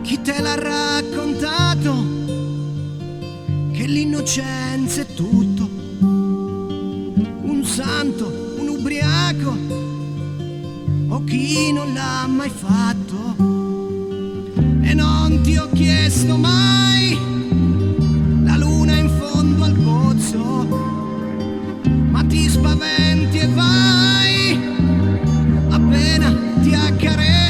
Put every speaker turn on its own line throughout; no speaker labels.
Chi te l'ha raccontato che l'innocenza è tutto? Un santo, un ubriaco o chi non l'ha mai fatto? E non ti ho chiesto mai la luna in fondo al pozzo, ma ti spaventi e vai appena ti accarezzo.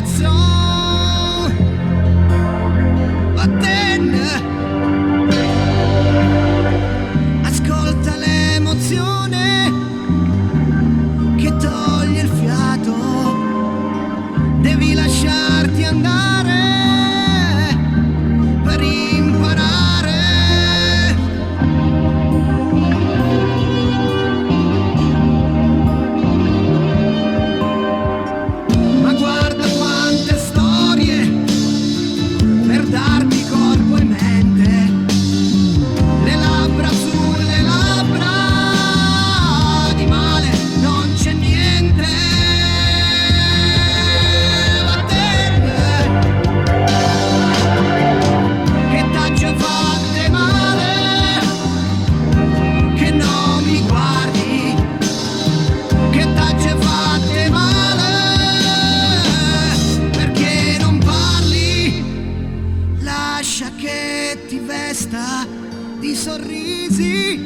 Ascolta l'emozione che toglie il fiato, devi lasciarti andare per imparare. Ma guarda quante storie per darti corpo e mente, le labbra sulle labbra, di male non c'è niente. Vattene, che t'ha già fatte male, che non mi guardi, che t'ha già fatte male, perché non parli? Lascia che ti vesta di sorrisi.